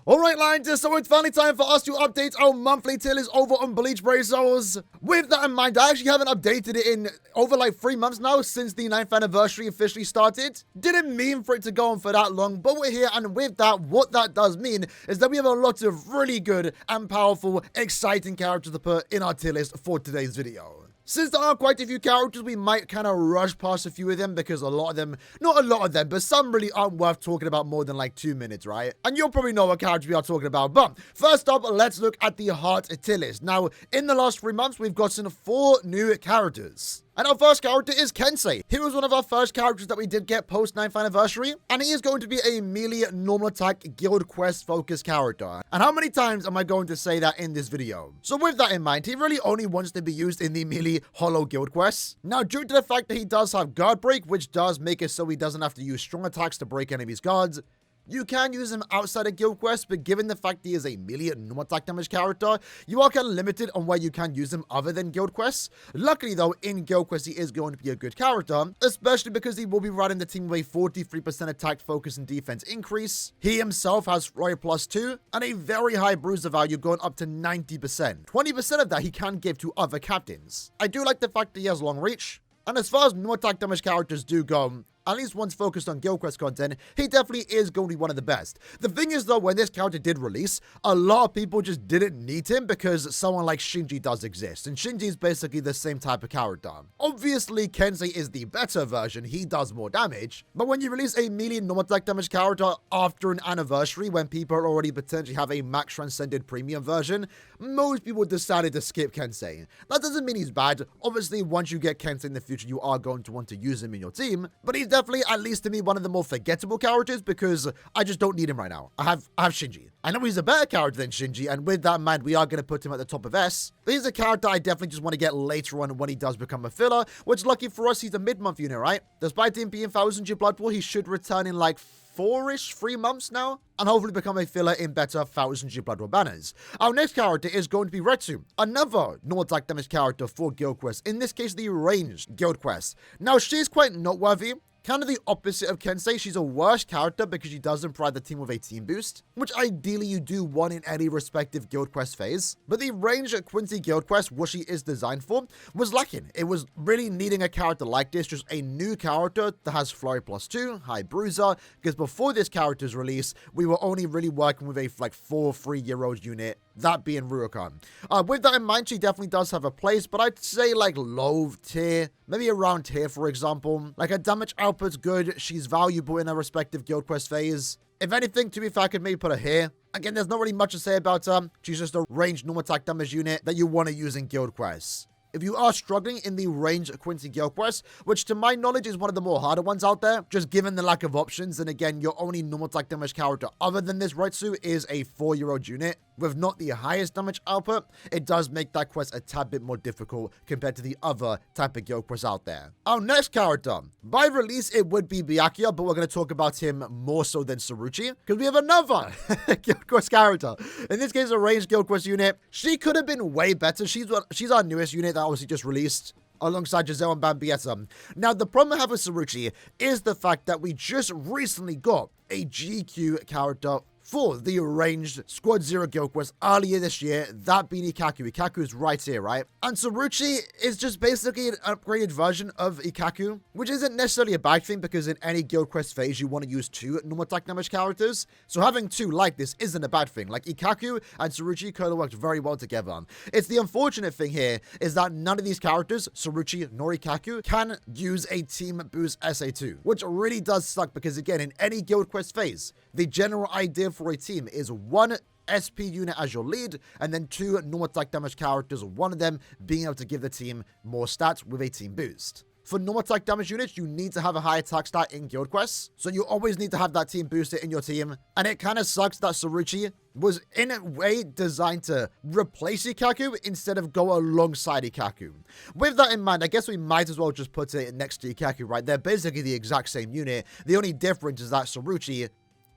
Alright, Liners, so it's finally time for us to update our monthly tier list over on Bleach Brazos. With that in mind, I actually haven't updated it in over like 3 months now since the 9th anniversary officially started. Didn't mean for it to go on for that long, but we're here, and with that, what that does mean is that we have a lot of really good and powerful, exciting characters to put in our tier list for today's video. Since there are quite a few characters, we might kind of rush past a few of them because a lot of them, not a lot of them, but some really aren't worth talking about more than like 2 minutes, right? And you'll probably know what characters we are talking about. But first up, let's look at the heart tier list. Now, in the last 3 months, we've gotten 4 new characters. And our first character is Kensei. He was one of our first characters that we did get post 9th anniversary, and he is going to be a melee normal attack guild quest focused character. And how many times am I going to say that in this video? So with that in mind, he really only wants to be used in the melee hollow guild quests. Now, due to the fact that he does have guard break, which does make it so he doesn't have to use strong attacks to break enemies' guards, you can use him outside of guild quests, but given the fact he is a melee normal attack damage character, you are kind of limited on where you can use him other than guild quests. Luckily though, in guild quests he is going to be a good character, especially because he will be running the team with a 43% attack, focus, and defense increase. He himself has Flurry +2 and a very high bruiser value going up to 90%. 20% of that he can give to other captains. I do like the fact that he has long reach, and as far as normal attack damage characters do go, at least once focused on guild quest content, he definitely is going to be one of the best. The thing is though, when this character did release, a lot of people just didn't need him because someone like Shinji does exist, and Shinji is basically the same type of character. Obviously, Kensei is the better version, he does more damage, but when you release a melee normal attack damage character after an anniversary when people already potentially have a max transcended premium version, most people decided to skip Kensei. That doesn't mean he's bad. Obviously, once you get Kensei in the future, you are going to want to use him in your team, but he's definitely, at least to me, one of the more forgettable characters because I just don't need him right now. I have Shinji. I know he's a better character than Shinji, and with that in mind, we are going to put him at the top of S. But he's a character I definitely just want to get later on when he does become a filler, which lucky for us, he's a mid-month unit, right? Despite him being 1000 Year Blood War, he should return in like 3 months now, and hopefully become a filler in better 1000 Year Blood War banners. Our next character is going to be Retsu, another normal attack damage character for guild quests, in this case the ranged guild quest. Now she's quite noteworthy. Kind of the opposite of Kensei. She's a worse character because she doesn't provide the team with a team boost, which ideally you do want in any respective guild quest phase. But the range at Quincy guild quest, what she is designed for, was lacking. It was really needing a character like this, just a new character that has Flurry +2, high bruiser, because before this character's release, we were only really working with a like 3-year-old unit, that being Rurokan. With that in mind, she definitely does have a place, but I'd say like low tier, maybe around tier, for example. Like her damage output's good, she's valuable in her respective guild quest phase. If anything, to be fair, I could maybe put her here. Again, there's not really much to say about her. She's just a ranged normal attack damage unit that you want to use in guild quests. If you are struggling in the range Quincy guild quest, which to my knowledge is one of the more harder ones out there, just given the lack of options, and again, your only normal attack damage character other than this Retsu is a 4-year-old unit with not the highest damage output, it does make that quest a tad bit more difficult compared to the other type of guild quests out there. Our next character, by release it would be Byakuya, but we're going to talk about him more so than Saruchi, because we have another guild quest character. In this case, a ranged guild quest unit. She could have been way better. She's our newest unit that obviously just released alongside Giselle and Bambietta. Now, the problem I have with Saruchi is the fact that we just recently got a GQ character for the ranged Squad 0 guild quest earlier this year, that being Ikaku. Ikaku is right here, right? And Saruchi is just basically an upgraded version of Ikaku, which isn't necessarily a bad thing because in any guild quest phase, you want to use 2 normal attack damage characters. So having 2 like this isn't a bad thing. Like Ikaku and Saruchi could have worked very well together. It's the unfortunate thing here is that none of these characters, Saruchi nor Ikaku, can use a team boost SA2, which really does suck because again, in any guild quest phase, the general idea for a team is 1 SP unit as your lead, and then 2 normal attack damage characters, one of them being able to give the team more stats with a team boost. For normal attack damage units, you need to have a high attack stat in guild quests, so you always need to have that team booster in your team, and it kind of sucks that Saruchi was in a way designed to replace Ikaku instead of go alongside Ikaku. With that in mind, I guess we might as well just put it next to Ikaku, right? They're basically the exact same unit. The only difference is that Saruchi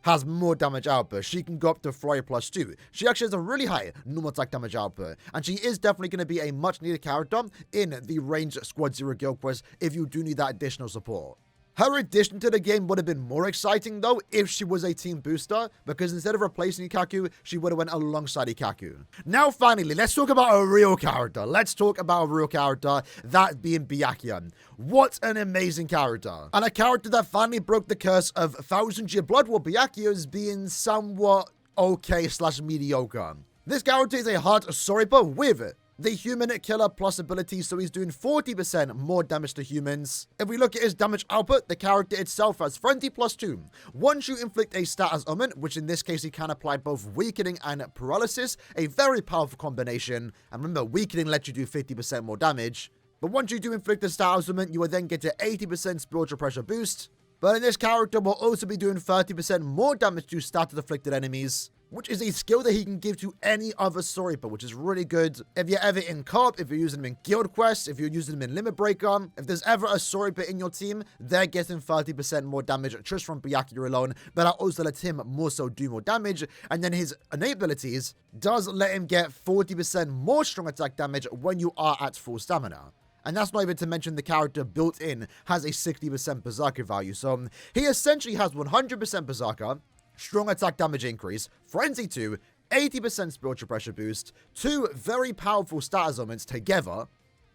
has more damage output. She can go up to Flurry +2. She actually has a really high normal attack damage output, and she is definitely going to be a much needed character in the ranged Squad 0 guild quest if you do need that additional support. Her addition to the game would have been more exciting though if she was a team booster, because instead of replacing Ikaku, she would have went alongside Ikaku. Now finally, let's talk about a real character. Let's talk about a real character, that being Byakuya. What an amazing character. And a character that finally broke the curse of 1000-year Blood War Byakuya's being somewhat okay / mediocre. This character is a hard Soriba with the human killer plus ability, so he's doing 40% more damage to humans. If we look at his damage output, the character itself has Frenzy +2. Once you inflict a status ailment, which in this case he can apply both weakening and paralysis, a very powerful combination. And remember, weakening lets you do 50% more damage. But once you do inflict a status ailment, you will then get an 80% spiritual pressure boost. But in this character will also be doing 30% more damage to status afflicted enemies, which is a skill that he can give to any other Soriba, which is really good. If you're ever in co-op, if you're using him in guild quests, if you're using him in Limit Breaker, if there's ever a Soriba in your team, they're getting 30% more damage just from Byakuya alone, but that also lets him more so do more damage. And then his innate abilities does let him get 40% more strong attack damage when you are at full stamina. And that's not even to mention the character built in has a 60% Berserker value. So he essentially has 100% Berserker, strong attack damage increase, Frenzy 2, 80% spiritual pressure boost, 2 very powerful status ailments together,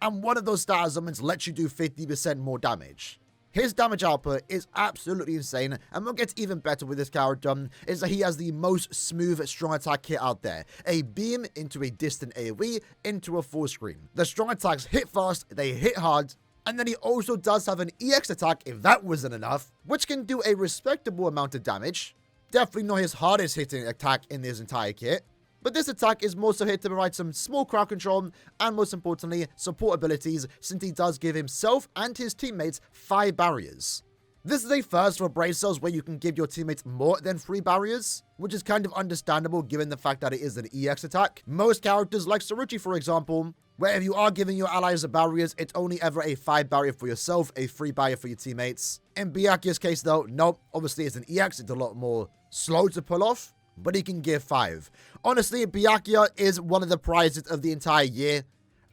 and one of those status ailments lets you do 50% more damage. His damage output is absolutely insane, and what gets even better with this character is that he has the most smooth strong attack kit out there. A beam into a distant AoE into a full screen. The strong attacks hit fast, they hit hard, and then he also does have an EX attack, if that wasn't enough, which can do a respectable amount of damage. Definitely not his hardest hitting attack in his entire kit, but this attack is more so here to provide some small crowd control and most importantly, support abilities, since he does give himself and his teammates 5 barriers. This is a first for Brave Cells where you can give your teammates more than 3 barriers, which is kind of understandable given the fact that it is an EX attack. Most characters like Saruchi, for example, where if you are giving your allies barriers, it's only ever a 5 barrier for yourself, a 3 barrier for your teammates. In Byakuya's case though, nope, obviously it's an EX, it's a lot more slow to pull off, but he can give 5. Honestly, Byakuya is one of the prizes of the entire year.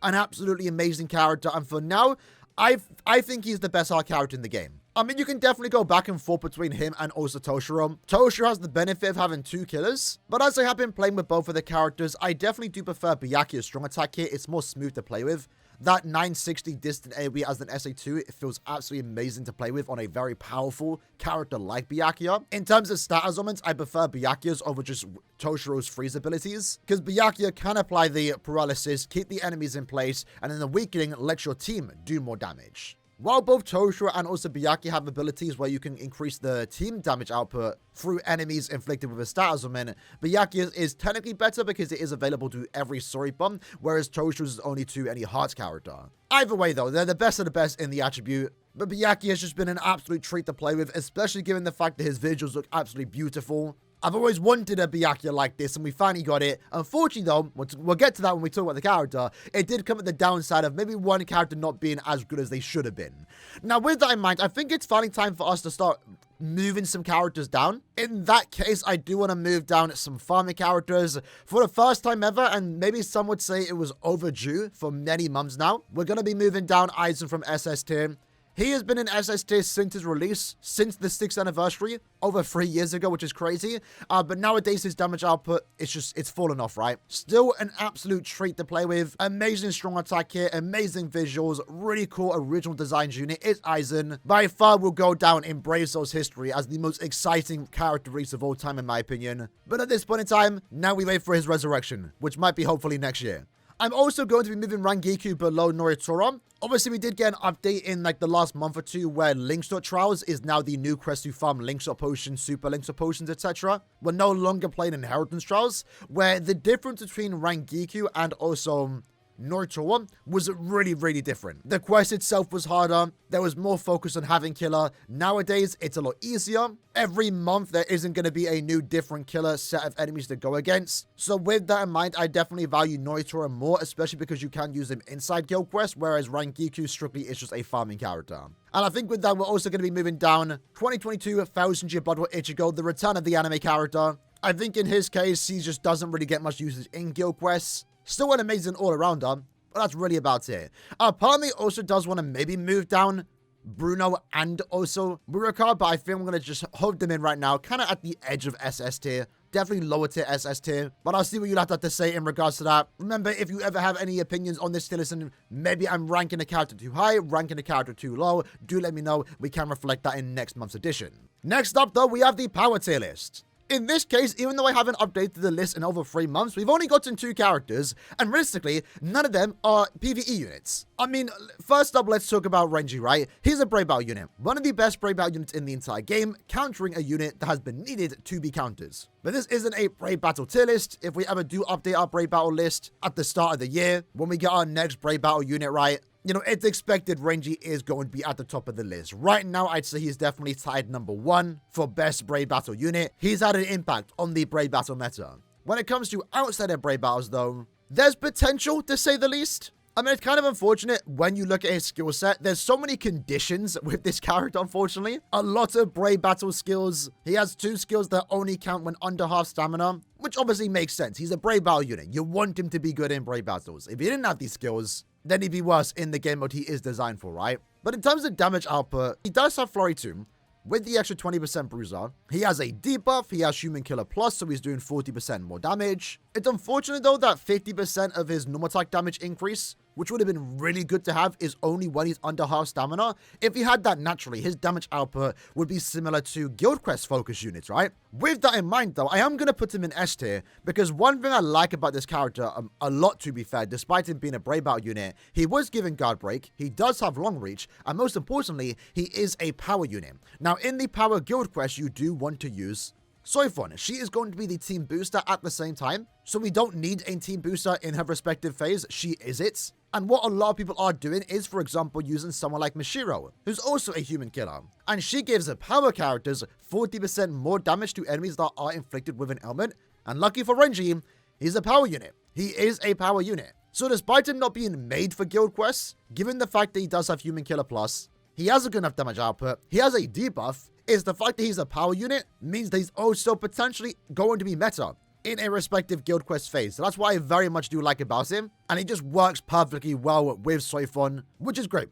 An absolutely amazing character, and for now, I think he's the best hard character in the game. I mean, you can definitely go back and forth between him and also Toshiro. Toshiro has the benefit of having 2 killers, but as I have been playing with both of the characters, I definitely do prefer Byakuya's strong attack kit. It's more smooth to play with. That 960 distant AoE as an SA2, it feels absolutely amazing to play with on a very powerful character like Byakuya. In terms of status ailments, I prefer Byakuya's over just Toshiro's freeze abilities, because Byakuya can apply the paralysis, keep the enemies in place, and then the weakening lets your team do more damage. While both Toshiro and also Byakuya have abilities where you can increase the team damage output through enemies inflicted with a status ailment, Byakuya is technically better because it is available to every Soriba, whereas Toshiro is only to any Heart character. Either way though, they're the best of the best in the attribute, but Byakuya has just been an absolute treat to play with, especially given the fact that his visuals look absolutely beautiful. I've always wanted a Byakuya like this, and we finally got it. Unfortunately, though, we'll get to that when we talk about the character, it did come at the downside of maybe one character not being as good as they should have been. Now, with that in mind, I think it's finally time for us to start moving some characters down. In that case, I do want to move down some farming characters for the first time ever, and maybe some would say it was overdue for many months now. We're going to be moving down Aizen from SS tier. He has been in SS tier since his release, since the 6th anniversary, over 3 years ago, which is crazy. But nowadays, his damage output, it's fallen off, right? Still an absolute treat to play with. Amazing strong attack here, amazing visuals, really cool original designs unit. It's Aizen. By far will go down in Brave Souls history as the most exciting character release of all time, in my opinion. But at this point in time, now we wait for his resurrection, which might be hopefully next year. I'm also going to be moving Rangiku below Noritora. Obviously, we did get an update in like the last month or 2 where Linkshot Trials is now the new quest to farm Linkshot Potions, Super Linkshot Potions, etc. We're no longer playing Inheritance Trials, where the difference between Rangiku and also Noritora was really, really different. The quest itself was harder. There was more focus on having killer. Nowadays, it's a lot easier. Every month, there isn't going to be a new different killer set of enemies to go against. So with that in mind, I definitely value Noritora more, especially because you can use him inside guild quests, whereas Rangiku strictly is just a farming character. And I think with that, we're also going to be moving down 2022 1000-year Blood War Ichigo, the return of the anime character. I think in his case, he just doesn't really get much usage in guild quests. Still an amazing all-arounder, but that's really about it. Part of me also does want to maybe move down Bruno and also Muraka, but I think I'm going to just hold them in right now, kind of at the edge of SS tier. Definitely lower tier SS tier, but I'll see what you'll have to say in regards to that. Remember, if you ever have any opinions on this tier list, and maybe I'm ranking a character too high, ranking a character too low, do let me know. We can reflect that in next month's edition. Next up, though, we have the power tier list. In this case, even though I haven't updated the list in over 3 months, we've only gotten 2 characters, and realistically, none of them are PvE units. I mean, first up, let's talk about Renji, right? He's a Brave Battle unit, one of the best Brave Battle units in the entire game, countering a unit that has been needed to be counters. But this isn't a Brave Battle tier list. If we ever do update our Brave Battle list at the start of the year, when we get our next Brave Battle unit, right? You know, it's expected Renji is going to be at the top of the list. Right now, I'd say he's definitely tied number 1 for best Brave Battle unit. He's had an impact on the Brave Battle meta. When it comes to outside of Brave Battles, though, there's potential, to say the least. I mean, it's kind of unfortunate when you look at his skill set. There's so many conditions with this character, unfortunately. A lot of Brave Battle skills. He has 2 skills that only count when under half stamina, which obviously makes sense. He's a Brave Battle unit. You want him to be good in Brave Battles. If he didn't have these skills, then he'd be worse in the game mode he is designed for, right? But in terms of damage output, he does have Flurry 2 with the extra 20% bruiser. He has a debuff, he has Human Killer Plus, so he's doing 40% more damage. It's unfortunate though that 50% of his normal attack damage increase, which would have been really good to have, is only when he's under half stamina. If he had that naturally, his damage output would be similar to Guild Quest focus units, right? With that in mind though, I am going to put him in S tier, because one thing I like about this character, a lot to be fair, despite him being a Brave Battle unit, he was given Guard Break, he does have Long Reach, and most importantly, he is a power unit. Now in the power Guild Quest, you do want to use Soifon. She is going to be the team booster at the same time, so we don't need a team booster in her respective phase. She is it. And what a lot of people are doing is, for example, using someone like Mashiro, who's also a human killer. And she gives her power characters 40% more damage to enemies that are inflicted with an ailment. And lucky for Renji, he's a power unit. He is a power unit. So despite him not being made for guild quests, given the fact that he does have Human Killer Plus, he has a good enough damage output, he has a debuff, is the fact that he's a power unit means that he's also potentially going to be meta in a respective guild quest phase. So that's what I very much do like about him. And he just works perfectly well with Soifon, which is great,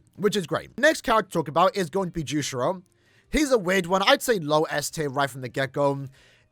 Next character to talk about is going to be Jushiro. He's a weird one. I'd say low S tier right from the get-go.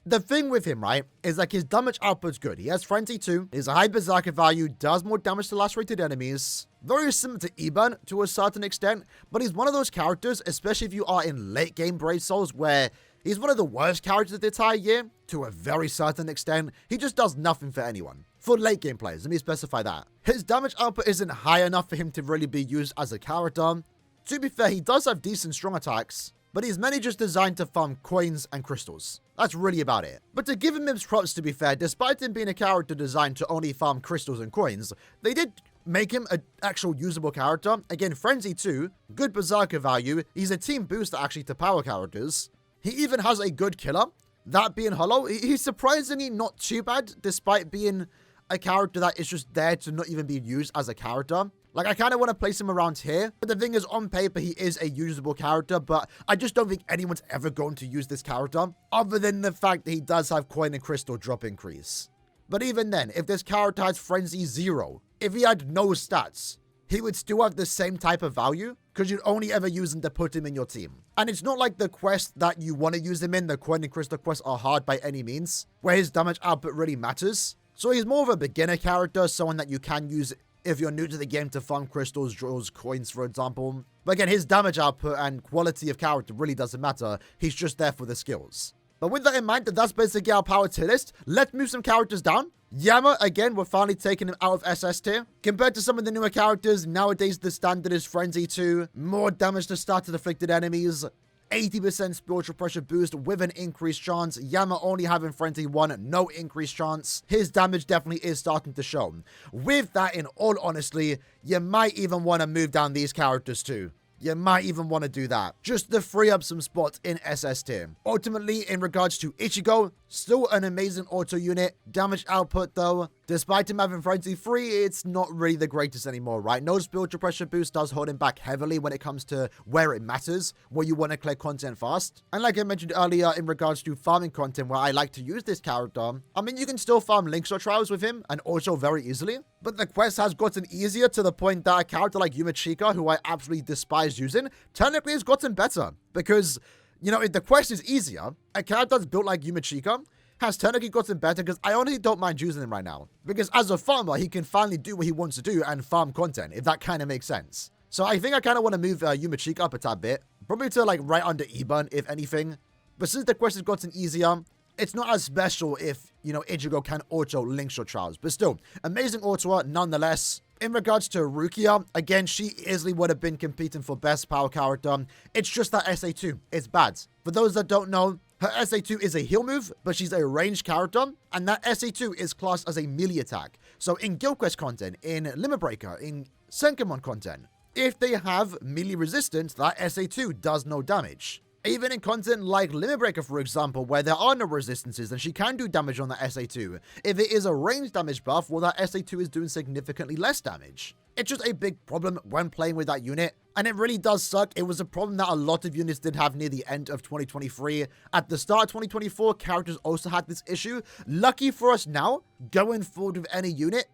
The thing with him, right, is like his damage output's good. He has Frenzy 2, his high berserker value, does more damage to lacerated enemies. Very similar to Eburn to a certain extent, but he's one of those characters, especially if you are in late game Brave Souls, where he's one of the worst characters of the entire year, to a very certain extent. He just does nothing for anyone. For late game players, let me specify that. His damage output isn't high enough for him to really be used as a character. To be fair, he does have decent strong attacks, but he's mainly just designed to farm coins and crystals. That's really about it. But to give him his props, to be fair, despite him being a character designed to only farm crystals and coins, they did make him an actual usable character. Again, Frenzy 2, good berserker value, he's a team booster actually to power characters. He even has a good killer, that being Hollow. He's surprisingly not too bad, despite being a character that is just there to not even be used as a character. Like, I kind of want to place him around here, but the thing is, on paper, he is a usable character, but I just don't think anyone's ever going to use this character, other than the fact that he does have coin and crystal drop increase. But even then, if this character has Frenzy 0, if he had no stats, he would still have the same type of value, because you'd only ever use him to put him in your team. And it's not like the quest that you want to use him in, the coin and crystal quests, are hard by any means, where his damage output really matters. So he's more of a beginner character, someone that you can use if you're new to the game to farm crystals, draws coins, for example. But again, his damage output and quality of character really doesn't matter. He's just there for the skills. But with that in mind, that's basically our power tier list. Let's move some characters down. Yama, again, we're finally taking him out of SS tier. Compared to some of the newer characters, nowadays the standard is Frenzy 2, more damage to started afflicted enemies, 80% spiritual pressure boost with an increased chance. Yama only having Frenzy 1, no increased chance. His damage definitely is starting to show. With that, in all honesty, you might even want to move down these characters too. You might even want to do that, just to free up some spots in SS tier. Ultimately, in regards to Ichigo, still an amazing auto unit. Damage output though, Despite him having Frenzy 3, it's not really the greatest anymore, right? No spiritual pressure boost does hold him back heavily when it comes to where it matters, where you want to clear content fast. And like I mentioned earlier in regards to farming content where I like to use this character, I mean, you can still farm links or trials with him and also very easily. But the quest has gotten easier to the point that a character like Yumachika, who I absolutely despise using, technically has gotten better. Because, you know, if the quest is easier, a character that's built like Yumachika has technically gotten better because I honestly don't mind using him right now. Because as a farmer, he can finally do what he wants to do and farm content, if that kind of makes sense. So I think I kind of want to move Yumachika up a tad bit. Probably to like right under Eburn, if anything. But since the quest has gotten easier, it's not as special if, you know, Ichigo can auto links or trials. But still, amazing auto nonetheless. In regards to Rukia, again, she easily would have been competing for best power character. It's just that SA2. It's bad. For those that don't know, her SA2 is a heal move, but she's a ranged character, and that SA2 is classed as a melee attack. So in Guild Quest content, in Limit Breaker, in Senkamon content, if they have melee resistance, that SA2 does no damage. Even in content like Limit Breaker, for example, where there are no resistances, then she can do damage on that SA2. If it is a ranged damage buff, well, that SA2 is doing significantly less damage. It's just a big problem when playing with that unit, and it really does suck. It was a problem that a lot of units did have near the end of 2023. At the start of 2024, characters also had this issue. Lucky for us now, going forward with any unit,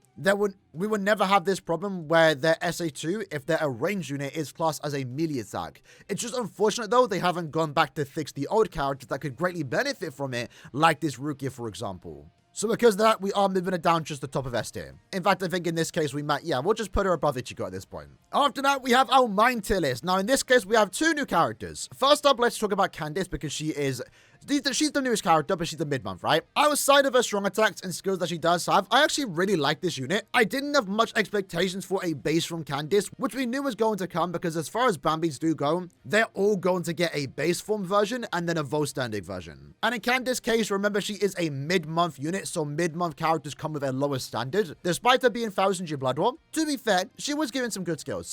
we would never have this problem where their SA2, if they're a ranged unit, is classed as a melee attack. It's just unfortunate, though, they haven't gone back to fix the old characters that could greatly benefit from it, like this Rukia, for example. So because of that, we are moving it down just the top of S tier. In fact, I think in this case, we'll just put her above Ichigo at this point. After that, we have our mine tier list. Now, in this case, we have two new characters. First up, let's talk about Candice because she's the newest character, but she's the mid-month, right? Outside of her strong attacks and skills that she does have, I actually really like this unit. I didn't have much expectations for a base from Candice, which we knew was going to come because as far as Bambis do go, they're all going to get a base form version and then a Volstandig version. And in Candice's case, remember, she is a mid-month unit, so mid-month characters come with a lower standard. Despite her being 1000G Blood War, to be fair, she was given some good skills.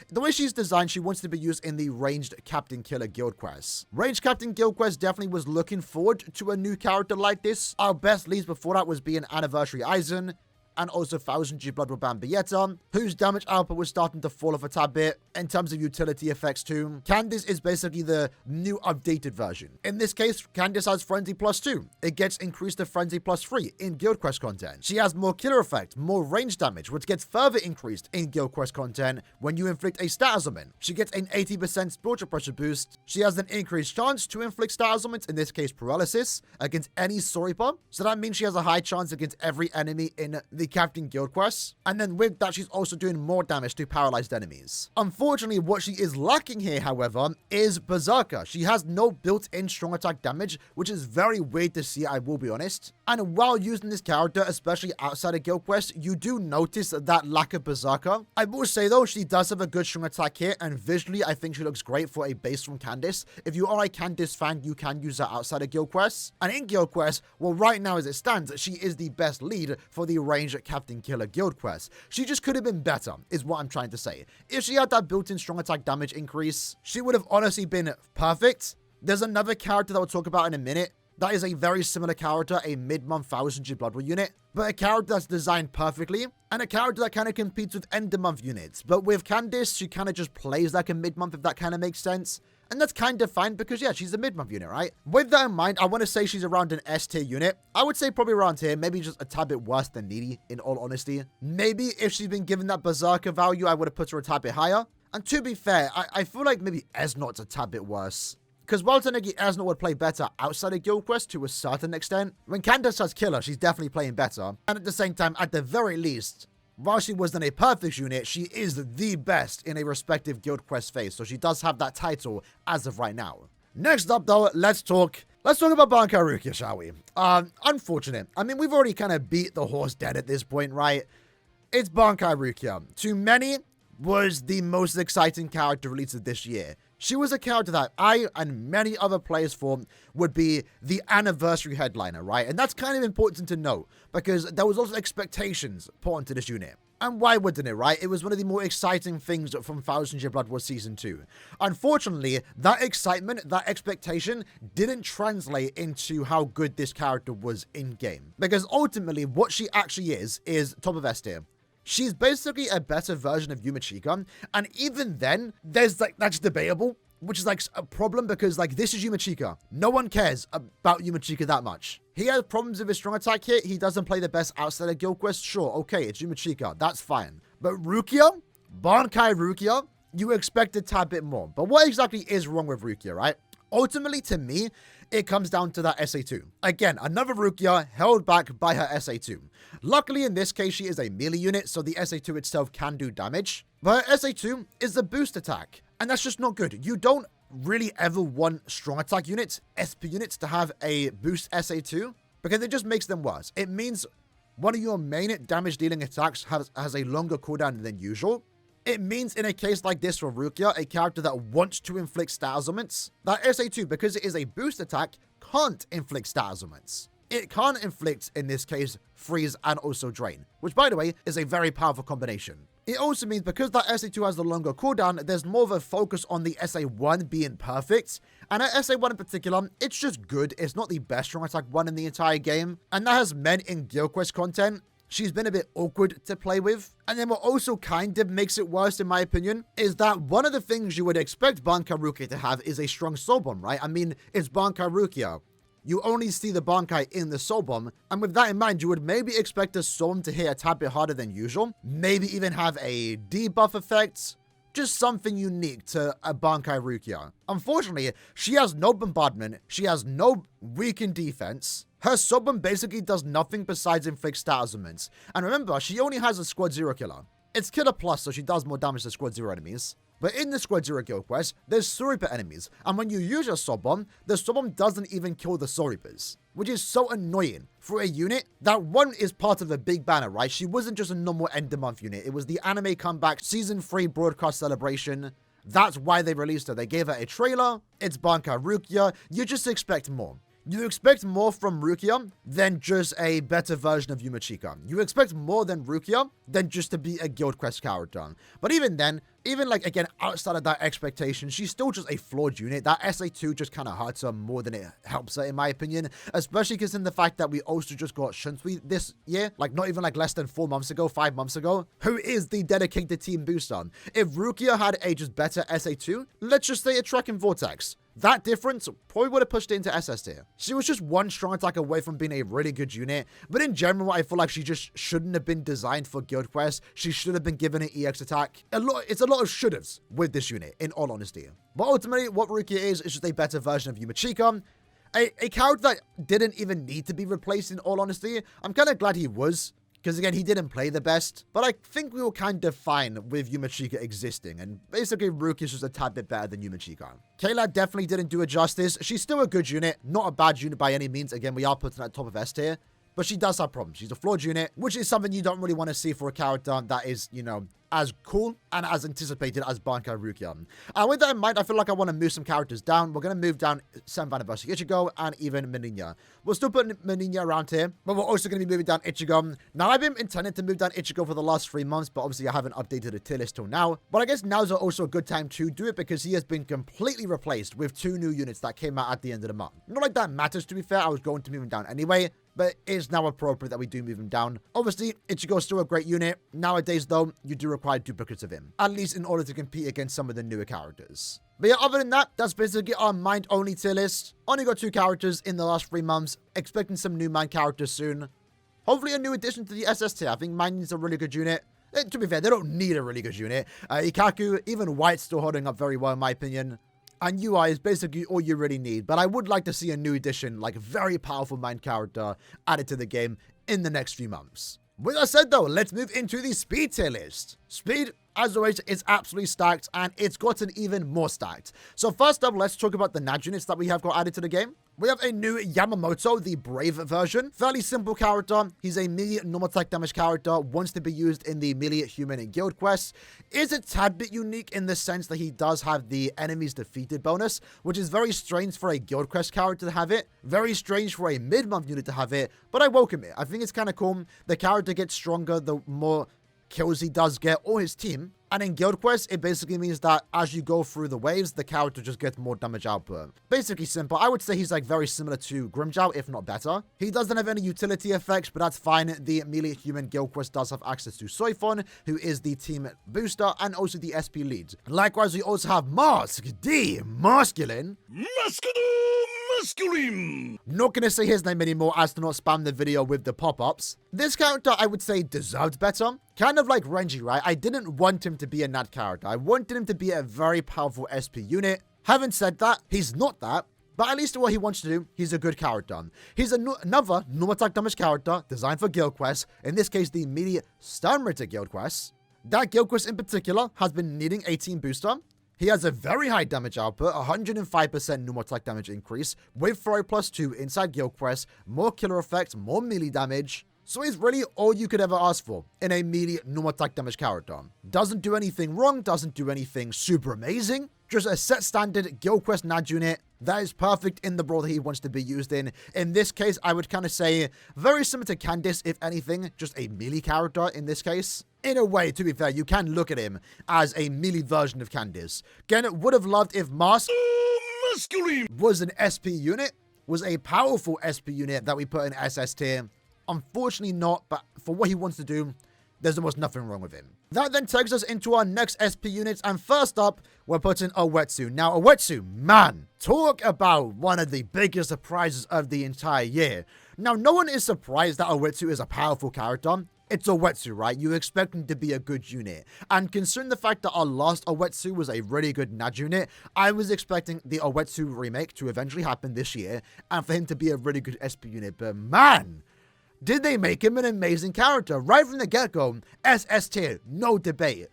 The way she's designed, she wants to be used in the ranged Captain Killer guild quest. Ranged Captain guild quest definitely was looking forward to a new character like this. Our best leads before that was being Anniversary Aizen, and also 1000G Blood War Bambietta, whose damage output was starting to fall off a tad bit in terms of utility effects too. Candice is basically the new updated version. In this case, Candice has Frenzy +2. It gets increased to Frenzy +3 in Guild Quest content. She has more killer effect, more range damage, which gets further increased in Guild Quest content when you inflict a status ailment. She gets an 80% spiritual pressure boost. She has an increased chance to inflict status ailments, in this case paralysis, against any Soripa. So that means she has a high chance against every enemy in the Captain Guild Quest, and then with that she's also doing more damage to paralyzed enemies. Unfortunately, what she is lacking here, however, is Berserker. She has no built-in strong attack damage, which is very weird to see, I will be honest. And while using this character, especially outside of Guild Quest, you do notice that lack of Berserker. I will say though, she does have a good strong attack here, and visually I think she looks great for a base from Candice. If you are a Candice fan, you can use her outside of Guild Quest. And in Guild Quest, well, right now as it stands, she is the best lead for the ranged Captain Killer guild quest. She just could have been better, is what I'm trying to say. If she had that built-in strong attack damage increase, she would have honestly been perfect. There's another character that we'll talk about in a minute that is a very similar character, a mid-month 1000G Blood War unit, but a character that's designed perfectly, and a character that kind of competes with end-of-month units. But with Candice, she kind of just plays like a mid-month, if that kind of makes sense. And that's kind of fine because, yeah, she's a mid-month unit, right? With that in mind, I want to say she's around an S-tier unit. I would say probably around here, maybe just a tad bit worse than Needy, in all honesty. Maybe if she's been given that Berserker value, I would have put her a tad bit higher. And to be fair, I feel like maybe Esnot's a tad bit worse. Because while technically Esnot would play better outside of Guild Quest to a certain extent, when Candice has Killer, she's definitely playing better. And at the same time, at the very least, while she wasn't a perfect unit, she is the best in a respective Guild Quest phase, so she does have that title as of right now. Next up, though, let's talk about Bankai Rukia, shall we? Unfortunate. I mean, we've already kind of beat the horse dead at this point, right? It's Bankai Rukia. To many, was the most exciting character released of this year. She was a character that I and many other players thought would be the anniversary headliner, right? And that's kind of important to note because there was also expectations put onto this unit. And why wouldn't it, right? It was one of the more exciting things from Thousand Year Blood War Season 2. Unfortunately, that excitement, that expectation, didn't translate into how good this character was in-game. Because ultimately, what she actually is top of S tier. She's basically a better version of Yumachika, and even then, that's debatable, which is like a problem because like this is Yumachika. No one cares about Yumachika that much. He has problems with his strong attack hit. He doesn't play the best outside of Guild Quest. Sure, okay, it's Yumachika. That's fine. But Rukia, Bankai Rukia, you expect a tad bit more. But what exactly is wrong with Rukia, right? Ultimately, to me, it comes down to that SA2. Again, another Rukia held back by her SA2. Luckily, in this case, she is a melee unit, so the SA2 itself can do damage. But her SA2 is the boost attack, and that's just not good. You don't really ever want strong attack units, SP units, to have a boost SA2, because it just makes them worse. It means one of your main damage dealing attacks has a longer cooldown than usual. It means in a case like this for Rukia, a character that wants to inflict stat ailments, that SA2, because it is a boost attack, can't inflict stat ailments. It can't inflict, in this case, freeze and also drain, which by the way is a very powerful combination. It also means because that SA2 has the longer cooldown, there's more of a focus on the SA1 being perfect. And at SA1 in particular, it's just good. It's not the best strong attack one in the entire game. And that has meant in Guild Quest content, she's been a bit awkward to play with. And then what also kind of makes it worse, in my opinion, is that one of the things you would expect Bankai Rukia to have is a strong soul bomb, right? I mean, it's Bankai Rukia. You only see the Bankai in the soul bomb, and with that in mind, you would maybe expect the soul bomb to hit a tad bit harder than usual, maybe even have a debuff effect, just something unique to a Bankai Rukia. Unfortunately, she has no bombardment, she has no weakened defense, her soul bomb basically does nothing besides inflict stat ailments, and remember, she only has a Squad 0 killer. It's killer plus, so she does more damage to Squad 0 enemies. But in the Squad 0 Guild Quest, there's Soul Reaper enemies, and when you use your Soul Bomb, the Soul Bomb doesn't even kill the Soul Reapers, which is so annoying for a unit that one is part of a big banner, right? She wasn't just a normal end of month unit, it was the anime comeback Season 3 broadcast celebration. That's why they released her. They gave her a trailer, it's Bankai Rukia, you just expect more. You expect more from Rukia than just a better version of Yumachika. You expect more than Rukia than just to be a Guild Quest character. But even then, even like, again, outside of that expectation, she's still just a flawed unit. That SA2 just kind of hurts her more than it helps her, in my opinion. Especially because in the fact that we also just got Shunsui this year, like not even like less than 4 months ago, 5 months ago, who is the dedicated team booster. If Rukia had a just better SA2, let's just say a Trekking Vortex. That difference probably would have pushed it into SS tier. She was just one strong attack away from being a really good unit, but in general, I feel like she just shouldn't have been designed for Guild Quest. She should have been given an EX attack. It's a lot of should-haves with this unit, in all honesty. But ultimately, what Rukia is just a better version of Yumachika. A character that didn't even need to be replaced, in all honesty. I'm kind of glad he was, because again, he didn't play the best, but I think we were kind of fine with Yumachika existing, and basically Rukia is just a tad bit better than Yumachika. Kayla definitely didn't do it justice. She's still a good unit, not a bad unit by any means. Again, we are putting her at top of S tier, but she does have problems. She's a flawed unit, which is something you don't really want to see for a character that is, you know, as cool and as anticipated as Bankai Rukia. With that in mind, I feel like I want to move some characters down. We're going to move down 7th Anniversary Ichigo and even Meninya. We're still putting Meninya around here, but we're also going to be moving down Ichigo. Now, I've been intending to move down Ichigo for the last 3 months, but obviously I haven't updated the tier list till now. But I guess now's also a good time to do it because he has been completely replaced with 2 new units that came out at the end of the month. Not like that matters, to be fair. I was going to move him down anyway, but it's now appropriate that we do move him down. Obviously, Ichigo's still a great unit. Nowadays, though, you do require duplicates of him, at least in order to compete against some of the newer characters. But yeah, other than that, that's basically our mind-only tier list. Only got 2 characters in the last 3 months, expecting some new mind characters soon. Hopefully a new addition to the SS tier. I think mind needs a really good unit. To be fair, they don't need a really good unit. Ikaku, even White's still holding up very well in my opinion. And UI is basically all you really need. But I would like to see a new addition, like a very powerful mind character, added to the game in the next few months. With that said though, let's move into the speed tier list. Speed, as always, is absolutely stacked, and it's gotten even more stacked. So first up, let's talk about the Nad units that we have got added to the game. We have a new Yamamoto, the Brave version. Fairly simple character. He's a melee normal attack damage character, wants to be used in the melee human and guild quests. Is a tad bit unique in the sense that he does have the enemies defeated bonus, which is very strange for a guild quest character to have it. Very strange for a mid-month unit to have it, but I welcome it. I think it's kind of cool. The character gets stronger the more kills he does get, or his team. And in guild quests, it basically means that as you go through the waves, the character just gets more damage output. Basically simple. I would say he's like very similar to Grimjow, if not better. He doesn't have any utility effects, but that's fine. The melee human guild quest does have access to Soifon, who is the team booster and also the SP lead. Likewise, we also have Mask D Masculine. Masculine. Not gonna say his name anymore as to not spam the video with the pop-ups. This character, I would say, deserved better. Kind of like Renji, right? I didn't want him to be a NAD character. I wanted him to be a very powerful SP unit. Having said that, he's not that. But at least what he wants to do, he's a good character. He's another normal attack damage character designed for guild quests. In this case, the immediate Sternritter guild quests. That guild quest in particular has been needing a team booster. He has a very high damage output, 105% normal attack damage increase, with throw +2 inside guild quests, more killer effects, more melee damage. So he's really all you could ever ask for in a melee normal attack damage character. Doesn't do anything wrong, doesn't do anything super amazing. Just a set standard guild quest NAD unit that is perfect in the role that he wants to be used in. In this case, I would kind of say very similar to Candice, if anything, just a melee character in this case. In a way, to be fair, you can look at him as a melee version of Candice. Again, would have loved if Mask was an SP unit, was a powerful SP unit that we put in SS tier. Unfortunately not, but for what he wants to do, there's almost nothing wrong with him. That then takes us into our next SP units, and first up, we're putting Uetsu. Now, Uetsu, man, talk about one of the biggest surprises of the entire year. Now, no one is surprised that Uetsu is a powerful character. It's Uetsu, right? You expect him to be a good unit. And considering the fact that our last Uetsu was a really good NAD unit, I was expecting the Uetsu remake to eventually happen this year, and for him to be a really good SP unit. But man, did they make him an amazing character right from the get-go? SS tier, no debate.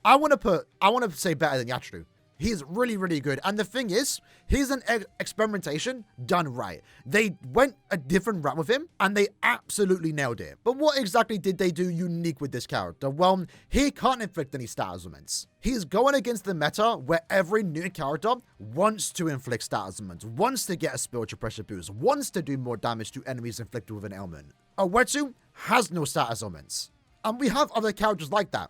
I want to say better than Yachiru. He's really, really good. And the thing is, he's an experimentation done right. They went a different route with him, and they absolutely nailed it. But what exactly did they do unique with this character? Well, he can't inflict any status augments. He's going against the meta where every new character wants to inflict status augments, wants to get a spiritual pressure boost, wants to do more damage to enemies inflicted with an ailment. Uetsu has no status augments. And we have other characters like that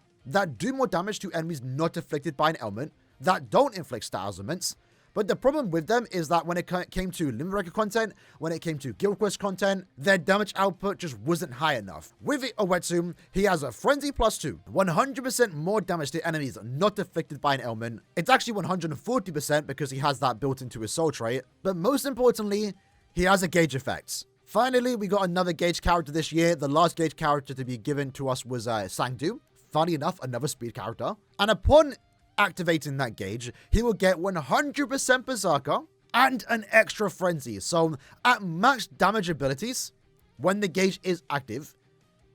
do more damage to enemies not afflicted by an ailment, that don't inflict status augments. But the problem with them is that when it came to Limit Breaker content, when it came to Guild Quest content, their damage output just wasn't high enough. With Uetsu, he has a Frenzy +2, 100% more damage to enemies not afflicted by an ailment. It's actually 140% because he has that built into his soul trait. But most importantly, he has a gauge effect. Finally, we got another gauge character this year. The last gauge character to be given to us was Sangdu. Funny enough, another speed character. And upon activating that gauge, he will get 100% Berserker and an extra Frenzy. So at max damage abilities, when the gauge is active,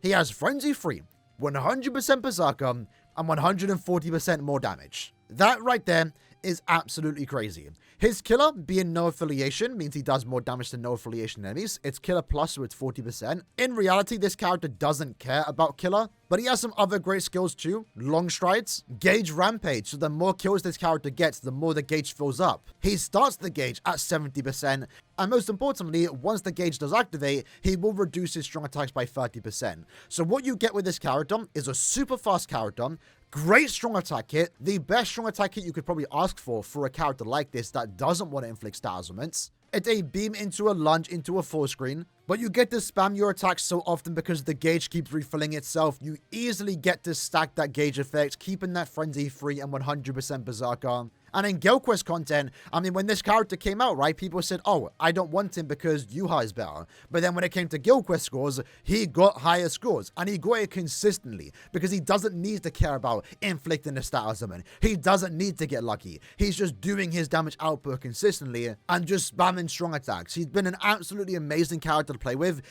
he has Frenzy free, 100% Berserker, and 140% more damage. That right there is absolutely crazy. His killer, being no affiliation, means he does more damage to no affiliation enemies. It's killer plus, so it's 40%. In reality, this character doesn't care about killer, but he has some other great skills too. Long strides, gauge rampage, so the more kills this character gets, the more the gauge fills up. He starts the gauge at 70%, and most importantly, once the gauge does activate, he will reduce his strong attacks by 30%. So what you get with this character is a super fast character, great strong attack kit, the best strong attack kit you could probably ask for a character like this that doesn't want to inflict status augments. It's a beam into a lunge into a full screen, but you get to spam your attacks so often because the gauge keeps refilling itself. You easily get to stack that gauge effect, keeping that frenzy free and 100% Berserker. And in Guild Quest content, I mean, when this character came out, right, people said, oh, I don't want him because Yuha is better. But then when it came to Guild Quest scores, he got higher scores. And he got it consistently because he doesn't need to care about inflicting a status augment. He doesn't need to get lucky. He's just doing his damage output consistently and just spamming strong attacks. He's been an absolutely amazing character to play with.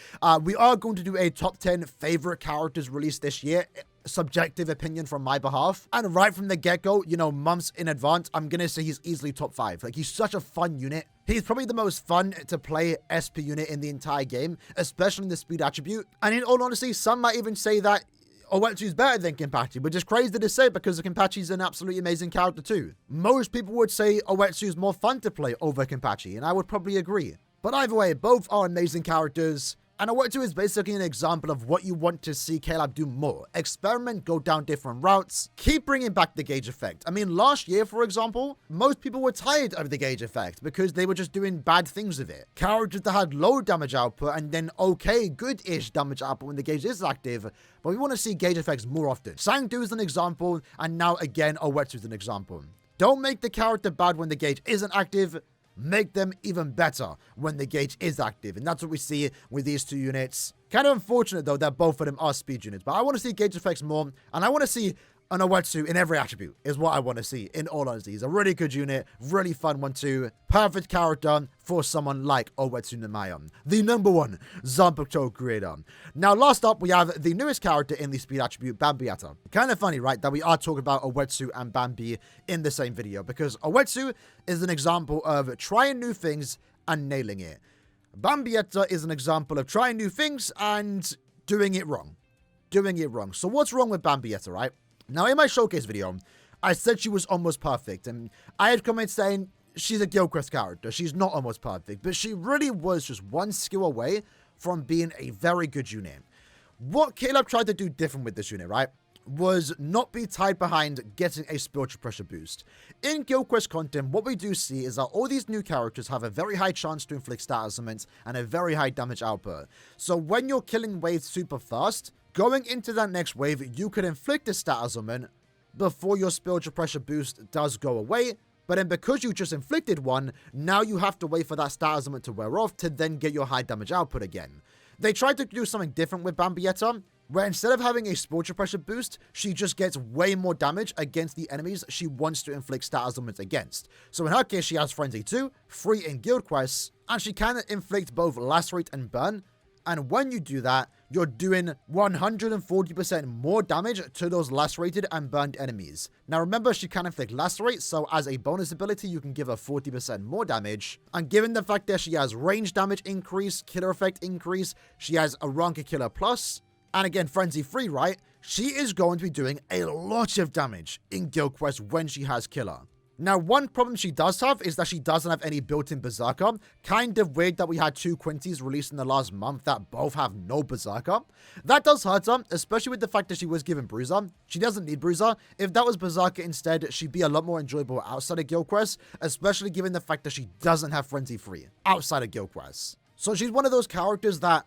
We are going to do a top 10 favorite characters released this year. subjective opinion from my behalf. And right from the get-go, you know, months in advance, I'm going to say he's easily top 5. Like, he's such a fun unit. He's probably the most fun to play SP unit in the entire game, especially in the speed attribute. And in all honesty, some might even say that Owetsu is better than Kenpachi, which is crazy to say because Kenpachi is an absolutely amazing character too. Most people would say Owetsu is more fun to play over Kenpachi, and I would probably agree. But either way, both are amazing characters. And Owetsu is basically an example of what you want to see Caleb do more. Experiment, go down different routes, keep bringing back the gauge effect. I mean, last year, for example, most people were tired of the gauge effect because they were just doing bad things with it. Characters that had low damage output and then okay, good-ish damage output when the gauge is active, but we want to see gauge effects more often. Sangdu is an example, and now again, Owetsu is an example. Don't make the character bad when the gauge isn't active. Make them even better when the gauge is active. And that's what we see with these two units. Kind of unfortunate, though, that both of them are speed units. But I want to see gauge effects more. And I want to see an Owetsu in every attribute is what I want to see, in all honesty. He's a really good unit. Really fun one, too. Perfect character for someone like Owetsu Namayan, the #1 Zanpakuto creator. Now, last up, we have the newest character in the speed attribute, Bambietta. Kind of funny, right, that we are talking about Owetsu and Bambi in the same video, because Owetsu is an example of trying new things and nailing it. Bambietta is an example of trying new things and doing it wrong. So what's wrong with Bambietta, right? Now, in my showcase video, I said she was almost perfect, and I had comments saying she's a Guild Quest character. She's not almost perfect, but she really was just one skill away from being a very good unit. What Caleb tried to do different with this unit, right, was not be tied behind getting a spiritual pressure boost. In Guild Quest content, what we do see is that all these new characters have a very high chance to inflict status augments and a very high damage output. So when you're killing waves super fast, going into that next wave, you could inflict a status augment before your spiritual pressure boost does go away. But then because you just inflicted one, now you have to wait for that status augment to wear off to then get your high damage output again. They tried to do something different with Bambietta, where instead of having a spiritual pressure boost, she just gets way more damage against the enemies she wants to inflict status augments against. So in her case, she has Frenzy 2, free in Guild Quests, and she can inflict both Lacerate and Burn. And when you do that, you're doing 140% more damage to those lacerated and burned enemies. Now remember, she can inflict Lacerate, so as a bonus ability, you can give her 40% more damage. And given the fact that she has range damage increase, killer effect increase, she has a Ranka Killer Plus, and again, Frenzy Free, right? She is going to be doing a lot of damage in Guild Quest when she has Killer. Now, one problem she does have is that she doesn't have any built-in Berserker. Kind of weird that we had 2 Quinties released in the last month that both have no Berserker. That does hurt her, especially with the fact that she was given Bruiser. She doesn't need Bruiser. If that was Berserker instead, she'd be a lot more enjoyable outside of Guild Quest, especially given the fact that she doesn't have Frenzy Free outside of Guild Quest. So she's one of those characters that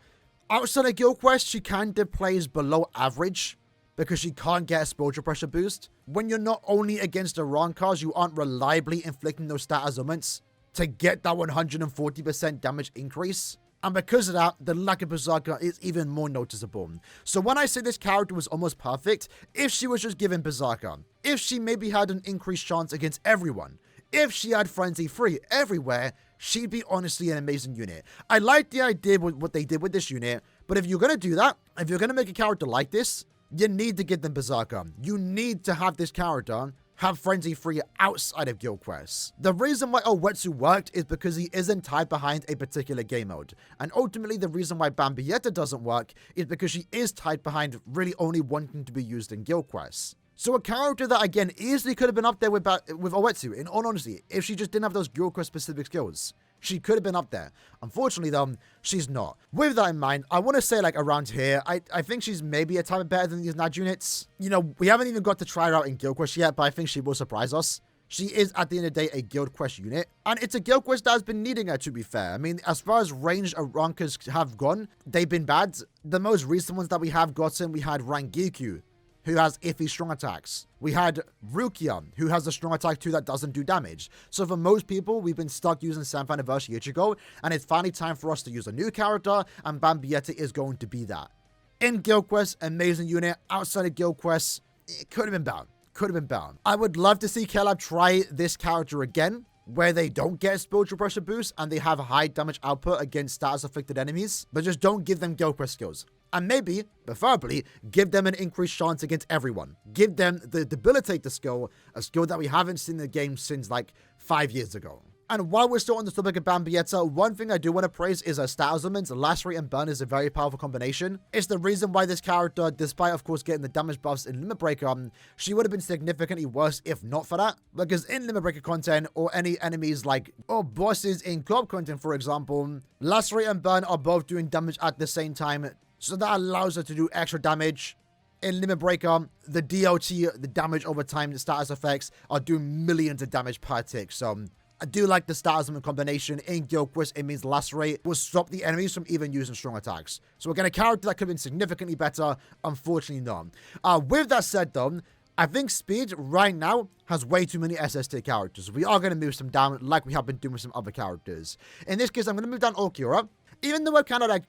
outside of Guild Quest, she kind of plays below average because she can't get a spiritual pressure boost. When you're not only against the wrong cars, you aren't reliably inflicting those status augments to get that 140% damage increase. And because of that, the lack of Berserker is even more noticeable. So when I say this character was almost perfect, if she was just given Berserker, if she maybe had an increased chance against everyone, if she had Frenzy Free everywhere, she'd be honestly an amazing unit. I like the idea with what they did with this unit, but if you're going to do that, if you're going to make a character like this, you need to get them Berserker. You need to have this character have Frenzy Free outside of Guild Quests. The reason why Owetsu worked is because he isn't tied behind a particular game mode. And ultimately, the reason why Bambietta doesn't work is because she is tied behind really only wanting to be used in Guild Quests. So a character that, again, easily could have been up there with Owetsu, in all honesty, if she just didn't have those Guild Quest specific skills. She could have been up there. Unfortunately, though, she's not. With that in mind, I want to say, like, around here, I think she's maybe a tiny bit better than these Nad units. You know, we haven't even got to try her out in Guild Quest yet, but I think she will surprise us. She is, at the end of the day, a Guild Quest unit. And it's a Guild Quest that has been needing her, to be fair. I mean, as far as ranged Rankas have gone, they've been bad. The most recent ones that we have gotten, we had Rangiku, who has iffy strong attacks. We had Rukia, who has a strong attack too that doesn't do damage. So for most people, we've been stuck using 7th anniversary Ichigo, and it's finally time for us to use a new character, and Bambietta is going to be that. In Guild Quest, amazing unit. Outside of Guild Quest, it could have been bound. Could have been bound. I would love to see Caleb try this character again, where they don't get a spiritual pressure boost, and they have high damage output against status affected enemies, but just don't give them Guild Quest skills. And maybe, preferably, give them an increased chance against everyone. Give them the Debilitate skill, a skill that we haven't seen in the game since like 5 years ago. And while we're still on the topic of Bambietta, one thing I do want to praise is her stat elements. Lacerate and Burn is a very powerful combination. It's the reason why this character, despite of course getting the damage buffs in Limit Breaker, she would have been significantly worse if not for that. Because in Limit Breaker content, or any enemies like, or bosses in club content for example, Lacerate and Burn are both doing damage at the same time. So that allows her to do extra damage. In Limit Breaker, the DLT, the damage over time, the status effects are doing millions of damage per tick. So I do like the status element combination. In Guild Quest, it means Lacerate will stop the enemies from even using strong attacks. So we're getting a character that could have been significantly better. Unfortunately not. With that said though, I think Speed right now has way too many SST characters. We are going to move some down like we have been doing with some other characters. In this case, I'm going to move down Aaroniero. Even though I kind of like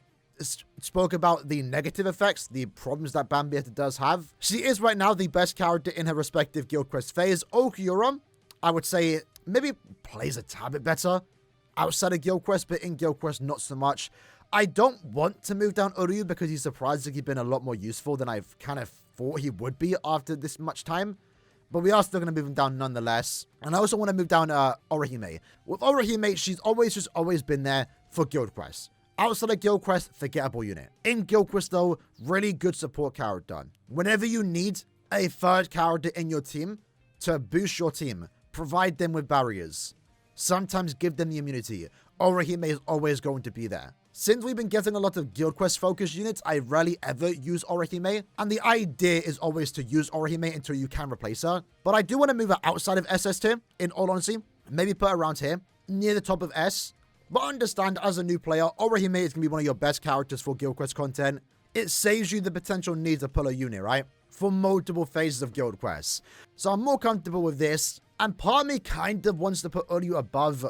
spoke about the negative effects, the problems that Bambietta does have, she is right now the best character in her respective Guild Quest phase. Aaroniero, I would say, maybe plays a tad bit better outside of Guild Quest, but in Guild Quest, not so much. I don't want to move down Uryu because he's surprisingly been a lot more useful than I've kind of thought he would be after this much time. But we are still going to move him down nonetheless. And I also want to move down Orihime. With Orihime, she's always been there for Guild Quest. Outside of Guild Quest, forgettable unit. In Guild Quest though, really good support character. Whenever you need a third character in your team to boost your team, provide them with barriers. Sometimes give them the immunity. Orihime is always going to be there. Since we've been getting a lot of Guild Quest focused units, I rarely ever use Orihime. And the idea is always to use Orihime until you can replace her. But I do want to move her outside of SS tier, in all honesty. Maybe put her around here, near the top of S. But understand, as a new player, Orihime is going to be one of your best characters for Guild Quest content. It saves you the potential need to pull a unit, right? For multiple phases of Guild Quests. So I'm more comfortable with this. And part of me kind of wants to put Uryu above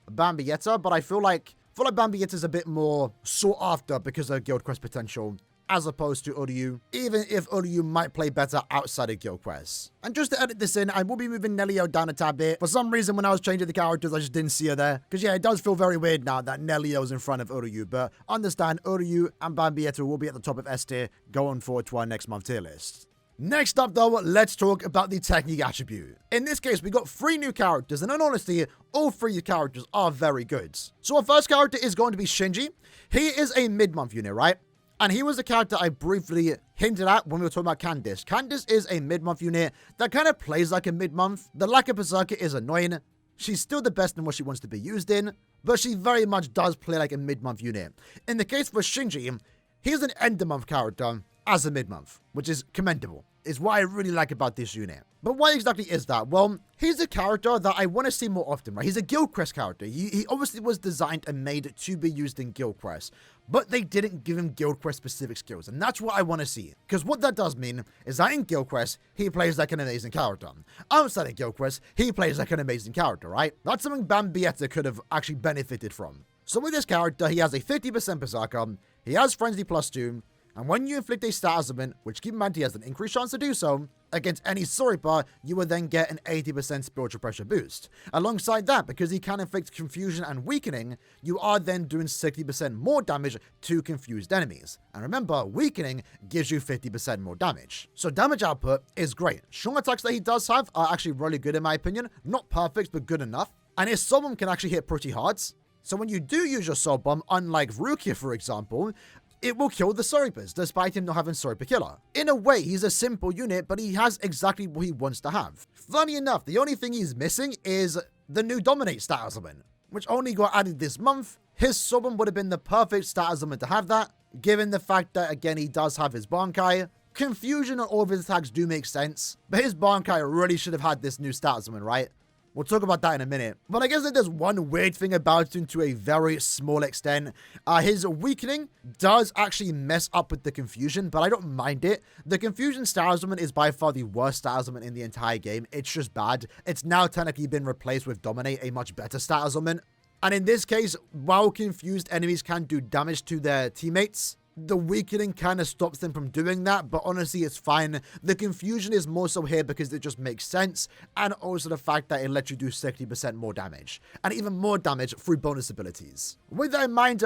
Bambietta, but I feel like Bambietta is a bit more sought after because of Guild Quest potential, as opposed to Uryu, even if Uryu might play better outside of Guild Quest. And just to edit this in, I will be moving Nelio down a tad bit. For some reason, when I was changing the characters, I just didn't see her there. Because yeah, it does feel very weird now that Nelio's in front of Uryu, but understand Uryu and Bambietta will be at the top of S tier going forward to our next month tier list. Next up though, let's talk about the technique attribute. In this case, we got 3 new characters, and in honesty, all 3 characters are very good. So our first character is going to be Shinji. He is a mid-month unit, right? And he was the character I briefly hinted at when we were talking about Candice. Candice is a mid-month unit that kind of plays like a mid-month. The lack of Berserker is annoying. She's still the best in what she wants to be used in, but she very much does play like a mid-month unit. In the case for Shinji, he's an end-of-month character as a mid-month, which is commendable. Is what I really like about this unit. But why exactly is that? Well, he's a character that I want to see more often, right? He's a Guild Quest character. He obviously was designed and made to be used in Guild Quest, but they didn't give him Guild Quest specific skills, and that's what I want to see. Because what that does mean is that in Guild Quest, he plays like an amazing character. Outside of Guild Quest, he plays like an amazing character, right? That's something Bambietta could have actually benefited from. So with this character, he has a 50% Berserker, he has Frenzy +2, and when you inflict a status event, which keep in mind he has an increased chance to do so, against any Soripa, you will then get an 80% spiritual pressure boost. Alongside that, because he can inflict confusion and weakening, you are then doing 60% more damage to confused enemies. And remember, weakening gives you 50% more damage. So damage output is great. Strong attacks that he does have are actually really good in my opinion. Not perfect, but good enough. And his soul bomb can actually hit pretty hard. So when you do use your soul bomb, unlike Rukia for example, it will kill the Soripas, despite him not having Soripa Killer. In a way, he's a simple unit, but he has exactly what he wants to have. Funny enough, the only thing he's missing is the new Dominate status element, which only got added this month. His Summon would have been the perfect status element to have that, given the fact that, again, he does have his Bankai. Confusion on all of his attacks do make sense, but his Bankai really should have had this new status element, right? We'll talk about that in a minute. But I guess that there's one weird thing about him to a very small extent. His weakening does actually mess up with the confusion, but I don't mind it. The confusion status element is by far the worst status element in the entire game. It's just bad. It's now technically been replaced with Dominate, a much better status element. And in this case, while confused enemies can do damage to their teammates, the weakening kind of stops them from doing that, but honestly, it's fine. The confusion is more so here because it just makes sense, and also the fact that it lets you do 60% more damage, and even more damage through bonus abilities. With that in mind,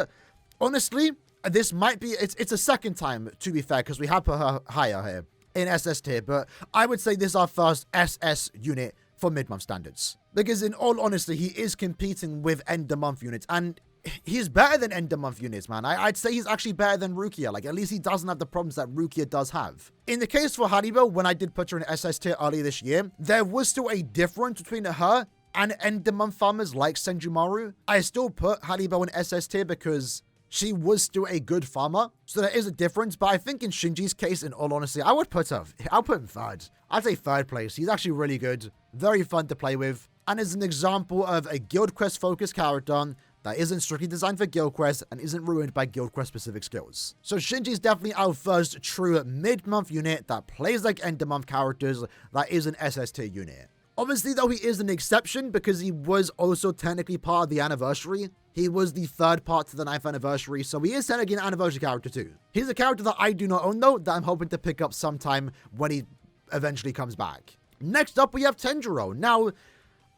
honestly, this might be, it's a second time, to be fair, because we have put her higher here in SS tier, but I would say this is our first SS unit for mid-month standards. Because in all honesty, he is competing with end-of-month units, and he's better than end-of-month units, man. I'd say he's actually better than Rukia. Like, at least he doesn't have the problems that Rukia does have. In the case for Haribo, when I did put her in SS tier earlier this year, there was still a difference between her and end-of-month farmers like Senjumaru. I still put Haribo in SS tier because she was still a good farmer, so there is a difference, but I think in Shinji's case, in all honesty, I'll put him third. I'd say third place. He's actually really good, very fun to play with, and is an example of a Guild Quest focused character that isn't strictly designed for Guild Quest and isn't ruined by Guild Quest specific skills. So Shinji's definitely our first true mid-month unit that plays like end-of-month characters that is an SS tier unit. Obviously, though, he is an exception because he was also technically part of the anniversary. He was the third part to the 9th anniversary, so he is technically an anniversary character too. He's a character that I do not own, though, that I'm hoping to pick up sometime when he eventually comes back. Next up, we have Tenjiro. Now,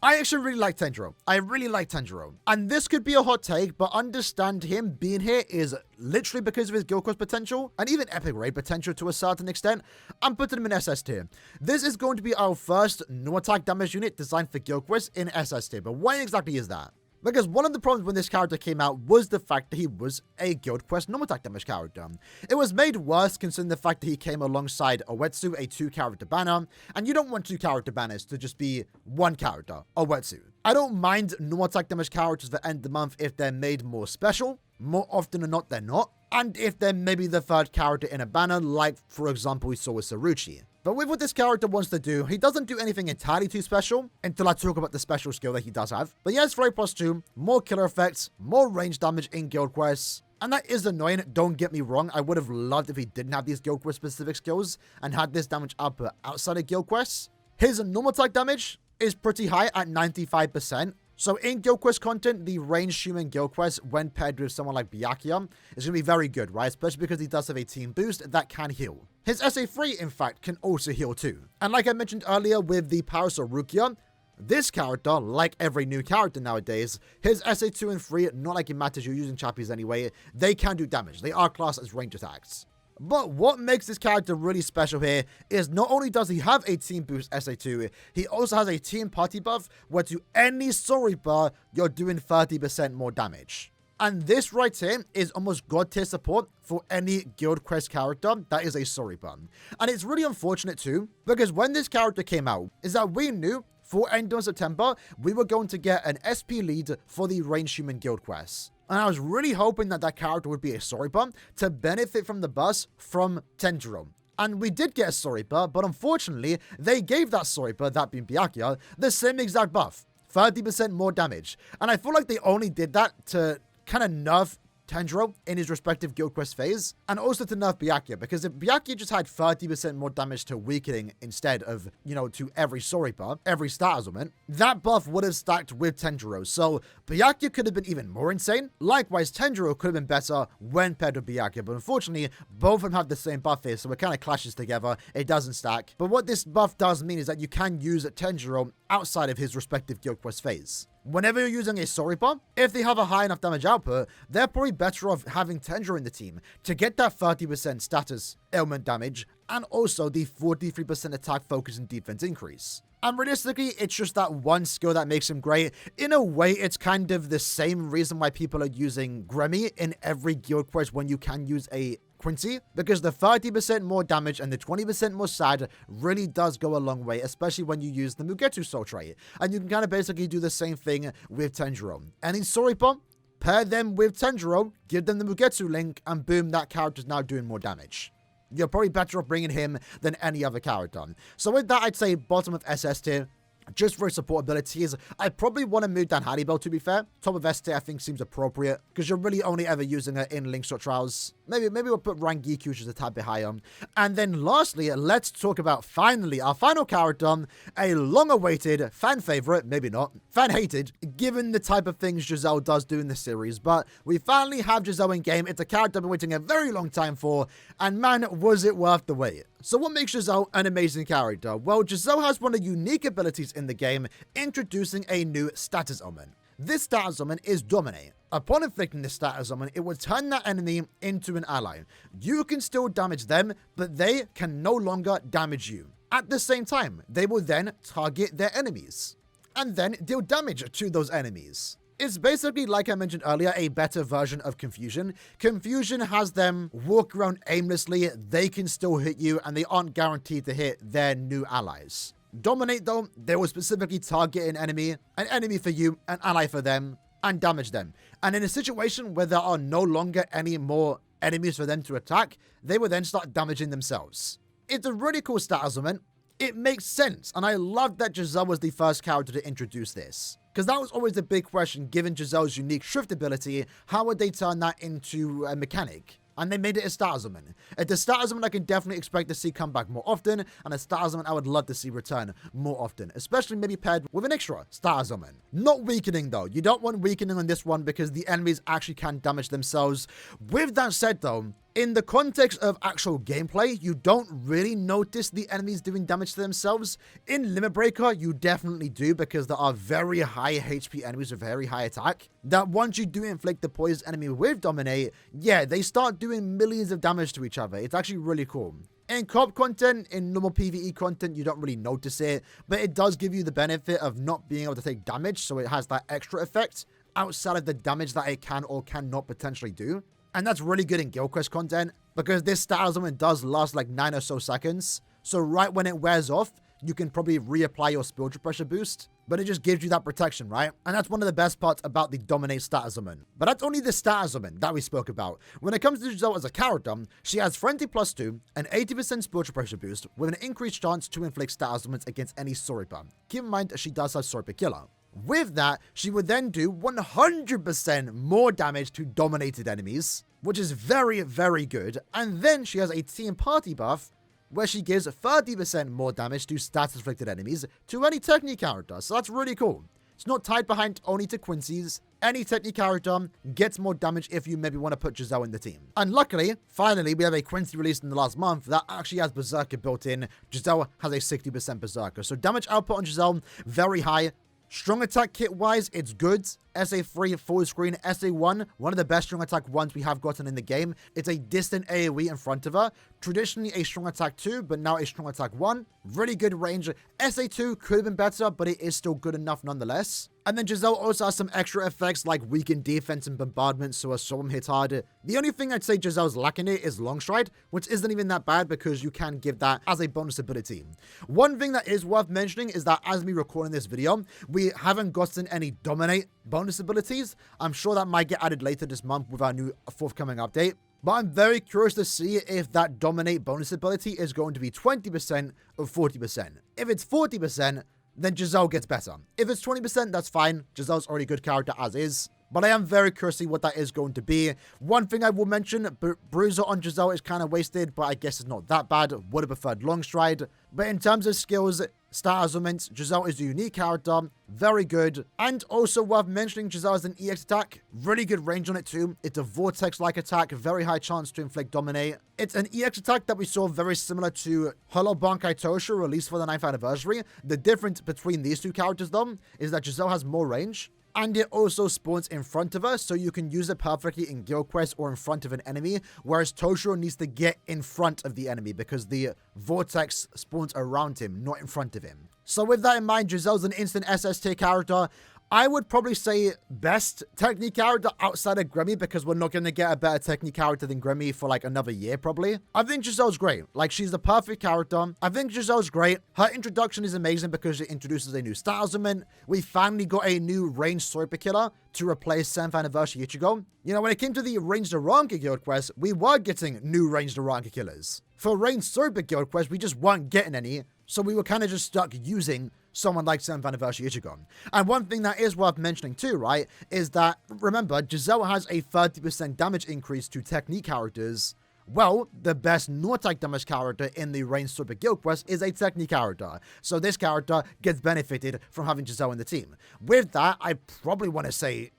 I actually really like Tenjiro. I really like Tenjiro. And this could be a hot take, but understand him being here is literally because of his Guild Quest potential, and even Epic Raid potential to a certain extent. I'm putting him in SS tier. This is going to be our first no attack damage unit designed for Guild Quest in SS tier, but why exactly is that? Because one of the problems when this character came out was the fact that he was a Guild Quest no-attack damage character. It was made worse considering the fact that he came alongside Owetsu, a 2-character banner, and you don't want 2-character banners to just be 1 character, Owetsu. I don't mind no-attack damage characters for end of the month if they're made more special. More often than not, they're not. And if they're maybe the 3rd character in a banner, like, for example, we saw with Saruchi. But with what this character wants to do, he doesn't do anything entirely too special until I talk about the special skill that he does have. But he has Flame plus 2, more killer effects, more range damage in Guild Quests. And that is annoying, don't get me wrong. I would have loved if he didn't have these Guild Quest specific skills and had this damage output outside of Guild Quests. His normal attack damage is pretty high at 95%. So in Guild Quest content, the ranged human Guild Quest, when paired with someone like Byakuya, is going to be very good, right? Especially because he does have a team boost that can heal. His SA3, in fact, can also heal too. And like I mentioned earlier with the Parasol Rukia, this character, like every new character nowadays, his SA2 and 3, not like it matters, you're using chappies anyway, they can do damage. They are classed as range attacks. But what makes this character really special here is not only does he have a team boost SA2, he also has a team party buff where to any story bar, you're doing 30% more damage. And this right here is almost god tier support for any Guild Quest character that is a story bar. And it's really unfortunate too, because when this character came out, is that we knew for end of September, we were going to get an SP lead for the Ranged Human Guild Quest. And I was really hoping that that character would be a story bar to benefit from the buzz from Tenjiro. And we did get a story bar, but unfortunately, they gave that story bar, that being Byakuya, the same exact buff. 30% more damage. And I feel like they only did that to kind of nerf Tenjiro in his respective Guild Quest phase, and also to nerf Byakuya, because if Byakuya just had 30% more damage to weakening instead of, you know, to every story bar, every stat element, that buff would have stacked with Tenjiro, so Byakuya could have been even more insane. Likewise, Tenjiro could have been better when paired with Byakuya, but unfortunately, both of them have the same buff here, so it kind of clashes together, it doesn't stack. But what this buff does mean is that you can use Tenjiro outside of his respective Guild Quest phase. Whenever you're using a story bar, if they have a high enough damage output, they're probably better off having Tenjiro in the team to get that 30% status ailment damage and also the 43% attack focus and defense increase. And realistically, it's just that one skill that makes him great. In a way, it's kind of the same reason why people are using Gremmy in every Guild Quest when you can use a Quincy, because the 30% more damage and the 20% more SAD really does go a long way, especially when you use the Mugetsu Soul trait. And you can kind of basically do the same thing with Tenjiro. Any story bomb, pair them with Tenjiro, give them the Mugetsu link, and boom, that character's now doing more damage. You're probably better off bringing him than any other character. So with that, I'd say bottom of SS tier. Just for his support abilities, I probably want to move down Haribo, to be fair. Top of S tier, I think, seems appropriate, because you're really only ever using her in Link's Short Trials. Maybe we'll put Rangiku, which is a tad bit higher. And then lastly, let's talk about, finally, our final character, a long-awaited fan favorite, maybe not, fan-hated, given the type of things Giselle does do in the series. But we finally have Giselle in game. It's a character I've been waiting a very long time for, and man, was it worth the wait. So what makes Giselle an amazing character? Well, Giselle has one of the unique abilities in the game, introducing a new status element. This status element is Dominate. Upon inflicting this status summon, it will turn that enemy into an ally. You can still damage them, but they can no longer damage you. At the same time, they will then target their enemies and then deal damage to those enemies. It's basically, like I mentioned earlier, a better version of Confusion. Confusion has them walk around aimlessly, they can still hit you, and they aren't guaranteed to hit their new allies. Dominate, though, they will specifically target an enemy for you, an ally for them, and damage them. And in a situation where there are no longer any more enemies for them to attack, they will then start damaging themselves. It's a really cool status summon. It makes sense, and I love that Giselle was the first character to introduce this. Because that was always the big question, given Giselle's unique Shrift ability, how would they turn that into a mechanic? And they made it a status summon. It's a status summon I can definitely expect to see come back more often, and a status summon I would love to see return more often, especially maybe paired with an extra status summon. Not weakening though. You don't want weakening on this one because the enemies actually can damage themselves. With that said though, in the context of actual gameplay, you don't really notice the enemies doing damage to themselves. In Limit Breaker, you definitely do because there are very high HP enemies with very high attack. That once you do inflict the poisoned enemy with Dominate, yeah, they start doing millions of damage to each other. It's actually really cool. In co-op content, in normal PVE content, you don't really notice it, but it does give you the benefit of not being able to take damage, so it has that extra effect outside of the damage that it can or cannot potentially do. And that's really good in Guild Quest content because this status summon does last like 9 or so seconds. So right when it wears off, you can probably reapply your spiritual pressure boost, but it just gives you that protection, right? And that's one of the best parts about the Dominate status summon. But that's only the status summon that we spoke about. When it comes to Giselle as a character, she has Frenzy +2, an 80% spiritual pressure boost with an increased chance to inflict status summons against any Soripa. Keep in mind, she does have Soripa Killer. With that, she would then do 100% more damage to dominated enemies, which is very, very good. And then she has a team party buff, where she gives 30% more damage to status-afflicted enemies to any Technique character. So that's really cool. It's not tied behind only to Quincy's. Any Technique character gets more damage if you maybe want to put Giselle in the team. And luckily, finally, we have a Quincy released in the last month that actually has Berserker built in. Giselle has a 60% Berserker. So damage output on Giselle, very high. Strong attack kit wise, it's good. SA3 full screen, SA1, one of the best strong attack ones we have gotten in the game. It's a distant AoE in front of her. Traditionally a strong attack 2, but now a strong attack 1. Really good range. SA2 could have been better, but it is still good enough nonetheless. And then Giselle also has some extra effects like weakened defense and bombardment, so her Storm hits hard. The only thing I'd say Giselle's lacking it is Long Stride, which isn't even that bad because you can give that as a bonus ability. One thing that is worth mentioning is that as we recording this video, we haven't gotten any Dominate bonus abilities. I'm sure that might get added later this month with our new forthcoming update. But I'm very curious to see if that Dominate bonus ability is going to be 20% or 40%. If it's 40%, then Giselle gets better. If it's 20%, that's fine. Giselle's already a good character as is. But I am very curious to see what that is going to be. One thing I will mention, Bruiser on Giselle is kind of wasted, but I guess it's not that bad. Would have preferred Long Stride. But in terms of skills, status summons, Giselle is a unique character, very good. And also worth mentioning, Giselle has an EX attack, really good range on it too. It's a Vortex-like attack, very high chance to inflict Dominate. It's an EX attack that we saw very similar to Hollow Bankai Toshu released for the 9th anniversary. The difference between these two characters though, is that Giselle has more range. And it also spawns in front of her, so you can use it perfectly in Guild Quest or in front of an enemy, whereas Toshiro needs to get in front of the enemy because the Vortex spawns around him, not in front of him. So with that in mind, Giselle's an instant SS tier character. I would probably say best Technique character outside of Gremmy because we're not going to get a better Technique character than Gremmy for like another year probably. I think Giselle's great. Like she's the perfect character. I think Giselle's great. Her introduction is amazing because it introduces a new style summon. We finally got a new ranged Swiper Killer to replace 7th Anniversary Ichigo. You know, when it came to the ranged Aranka Guild Quest, we were getting new ranged Aranka Killers. For ranged Swiper Guild Quest, we just weren't getting any. So we were kind of just stuck using someone like 7th Anniversary Ichigo. And one thing that is worth mentioning too, right, is that, remember, Giselle has a 30% damage increase to Technique characters. Well, the best no-attack damage character in the ranged Super Guild Quest is a Technique character. So this character gets benefited from having Giselle in the team. With that, I probably want to say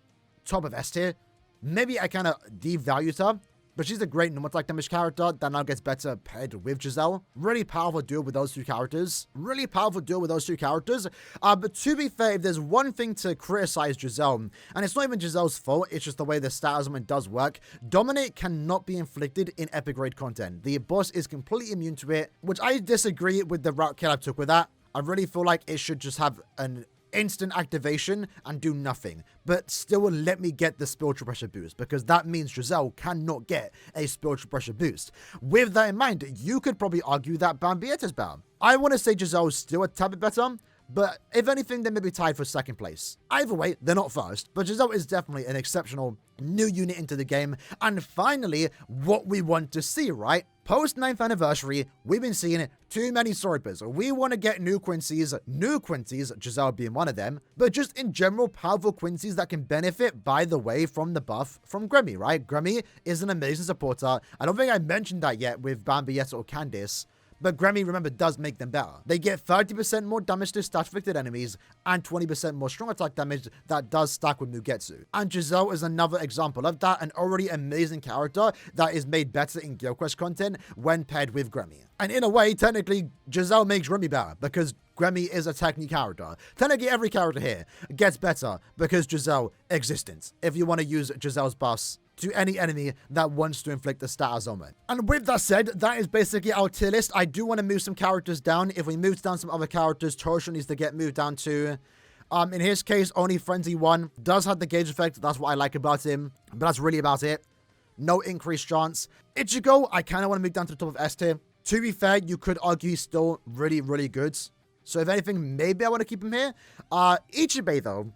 top of S tier. Maybe I kind of devalued her But she's a great normal attack damage character that now gets better paired with Giselle. Really powerful duo with those two characters. But to be fair, if there's one thing to criticize Giselle, and it's not even Giselle's fault, it's just the way the stat augment does work, Dominate cannot be inflicted in epic grade content. The boss is completely immune to it, which I disagree with the route Caleb took with that. I really feel like it should just have an instant activation and do nothing, but still let me get the spiritual pressure boost, because that means Giselle cannot get a spiritual pressure boost. With that in mind, you could probably argue that Bambietta is better. I want to say Giselle is still a tad bit better, but if anything, they may be tied for second place. Either way, they're not first, but Giselle is definitely an exceptional new unit into the game, and finally, what we want to see, right? Post 9th anniversary, we've been seeing too many Soripers. We want to get new Quincy's, Giselle being one of them, but just in general, powerful Quincy's that can benefit, by the way, from the buff from Grammy, right? Grammy is an amazing supporter. I don't think I mentioned that yet with Bambietta or Candice, but Grammy, remember, does make them better. They get 30% more damage to stat-affected enemies and 20% more strong attack damage that does stack with Mugetsu. And Giselle is another example of that, an already amazing character that is made better in Guild Quest content when paired with Grammy. And in a way, technically, Giselle makes Grammy better because Grammy is a technique character. Technically, every character here gets better because Giselle existence, if you want to use Giselle's buffs to any enemy that wants to inflict a status augment. And with that said, that is basically our tier list. I do want to move some characters down. If we move down some other characters, Torsion needs to get moved down to... in his case, only Frenzy 1 does have the gauge effect. That's what I like about him, but that's really about it. No increased chance. Ichigo, I kind of want to move down to the top of S tier. To be fair, you could argue he's still really, really good. So if anything, maybe I want to keep him here. Ichibe, though,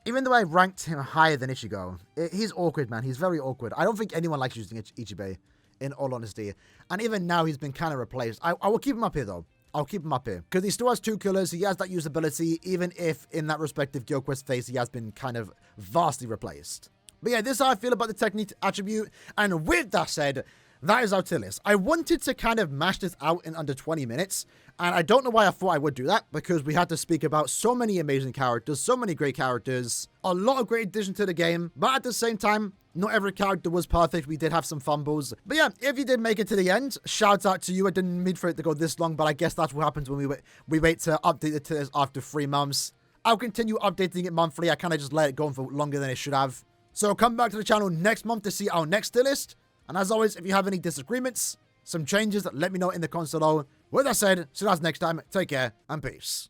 even though I ranked him higher than Ichigo, he's awkward, man. He's very awkward. I don't think anyone likes using Ichibe, in all honesty. And even now, he's been kind of replaced. I will keep him up here, though. I'll keep him up here. Because he still has 2 killers. He has that usability, even if in that respective Guild Quest phase, he has been kind of vastly replaced. But yeah, this is how I feel about the technique attribute. And with that said, that is our tier list. I wanted to kind of mash this out in under 20 minutes. And I don't know why I thought I would do that, because we had to speak about so many amazing characters, so many great characters, a lot of great additions to the game, but at the same time, not every character was perfect. We did have some fumbles. But yeah, if you did make it to the end, shout out to you. I didn't mean for it to go this long, but I guess that's what happens when we wait to update the tiers after 3 months. I'll continue updating it monthly. I kind of just let it go on for longer than it should have. So come back to the channel next month to see our next tier list. And as always, if you have any disagreements, some changes, let me know in the comments below. With that said, see you guys next time. Take care and peace.